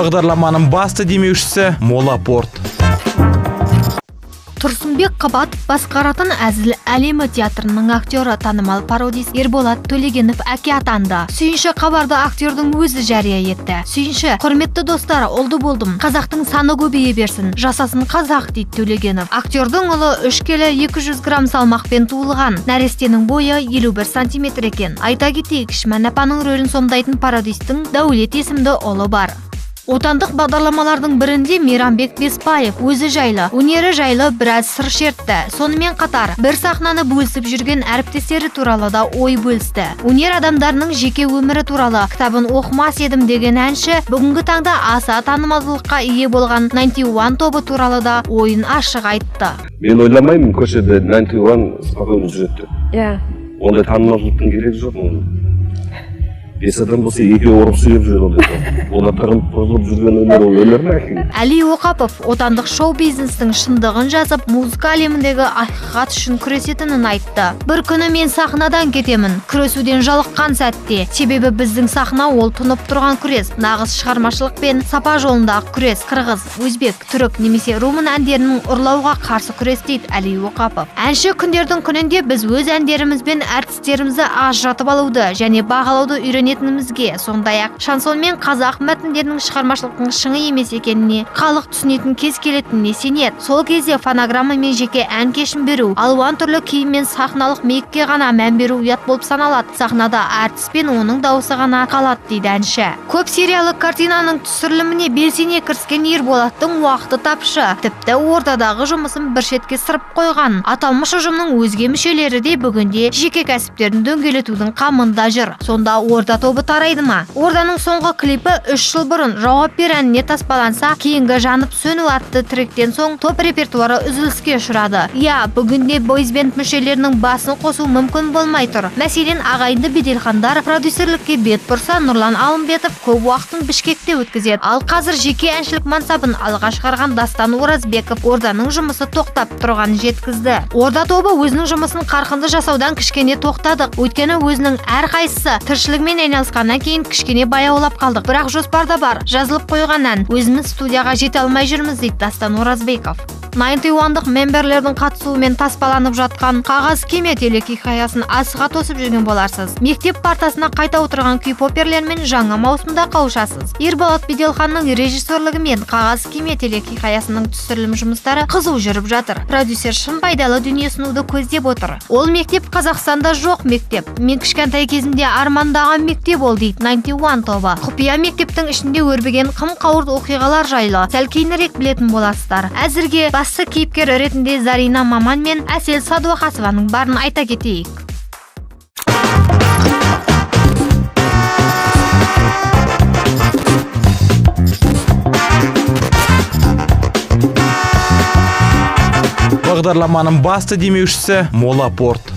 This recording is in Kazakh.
Бағдарламаның басты демеушісі Мола Порт. Тұрсынбек Қабатов басқаратын Әзіл әлемі театрының актері, танымал пародист Ерболат Төлегенов әке атанды. Сүйінші хабарды актердің өзі жария етті. Сүйінші, құрметті достар, олды болдым. Қазақтың саны көбейе берсін. Жасасын қазақ дейді Төлегенов. Актердің ұлы 3 келі 200 грамм салмақпен туылған. Нәрестенің бойы 51 сантиметр екен. Айта кетейік, Шмән апаның рөлін сомдайтын пародисттің Дәулет есімді ұлы бар. Отандық бағдарламалардың бірінде Мейрамбек Беспаев өзі жайлы, өнері жайлы біраз сыр шертті. Сонымен қатар, бір сахнаны бөлісіп жүрген әріптестері туралы да ой бөлісті. Өнер адамдарының жеке өмірі туралы кітабын оқымас едім деген әнші бүгінгі таңда аса танымалдылыққа ие болған 91 тобы туралы да ойын ашық айтты. Мен ойламаймын, көшеде 91 спокойно жүреді. Ондай танымалдылықтың керегі жоқ. 5 адам болса 2 орып сүйіп жүреді. Олар тағылып жүрген өнер ме? Әли Оқапов отандық шоу-бизнестің шындығын жазып, музыка әлеміндегі ақиқат үшін күресетінін айтты. Бір күні мен сахнадан кетемін, күресуден жалыққан сәтте. Себебі біздің сахна ол тұнып тұрған күрес, нағыз шығармашылық пен сапа жолындағы күрес. Қырғыз, өзбек, түрік немесе румын әндерінің ұрлауға қарсы күрес дейді Әли Оқапов. Әнші күндердің күнінде біз өз әндеріміз бен әртістерімізді ажыратып алуды және бағалауды үйренетінімізге, сондай-ақ шансон мен қазақ мәтіндерінің шығармашылықтың шыңы емес екеніне, халық түсінетін кез келетініне сенеді. Сол кезде фонограмма мен жеке ән кешін беру, алуан түрлі киім мен сахналық мейкке ғана мән беру ұят болып саналады. Сахнада әртіс пен оның дауысы ғана қалады дейді әнші. Көп сериялы картинаның түсіріліміне белсене кіріскен Ерболаттың уақыты тапшы. Тіпті ордадағы жұмысын бір шетке сырып қойған. Аталмыш ұжымның өзге мүшелері де бүгінде жеке кәсіптерін дөңгелетудің қамында жүр. Сонда орда тобы тарайды ма? Орданың соңғы клипі 3 жыл бұрын жауап бер әніне таспаланса, кейінгі жанып сөну атты тректен соң топ репертуары үзіліске ұшырады. Бүгінде бойзбенд мүшелерінің басын қосу мүмкін болмай тұр. Мәселен, ағайынды беделхандар продюсерлікке бет бұрса, Нұрлан Алымбетов көп уақытын Бішкекте өткізеді. Ал қазір жеке әншілік мансабын алға шығарған Дастан Оразбеков орданың жұмысы тоқтап тұрғанын жеткізді. Орда тобы өзінің жұмысын қарқынды жасаудан кішкене тоқтадық. Өйткені өзінің әрқайсысы тіршілігімен айналысқаннан кейін кішкене баяулап қалдық. Бірақ жоспарда бар, жазылып қойған ән. Өзіміз студияға жете алмай жүрміз дейді Дастан Оразбеков. 91-дық мемберлердің қатысуымен таспаланып жатқан Қағаз кеме телехикаясын асыға тосып жүрген боларсыз. Мектеп партасына қайта отырған күй-поперлермен жаңа маусымда қауышасыз. Ерболат Беделханның режиссерлігімен Қағаз кеме телехикаясының түсірілім жұмыстары қызу жүріп жатыр. Продюсер шын пайдалы дүние ұсынуды көздеп отыр. Ол мектеп Қазақстанда жоқ мектеп. Мен кішкентай кезімде армандаған мектеп ол дейді 91 тобы. Құпия мектептің ішінде өрбіген қым-қауырт оқиғалар жайлы сәл кейінірек білетін боласыздар. Әзірге басты кейіпкер ретінде Зарина Маман мен Әсел Садуақасованың барын айта кетейік. Бағдарламаның басты демеушісі Мола Порт.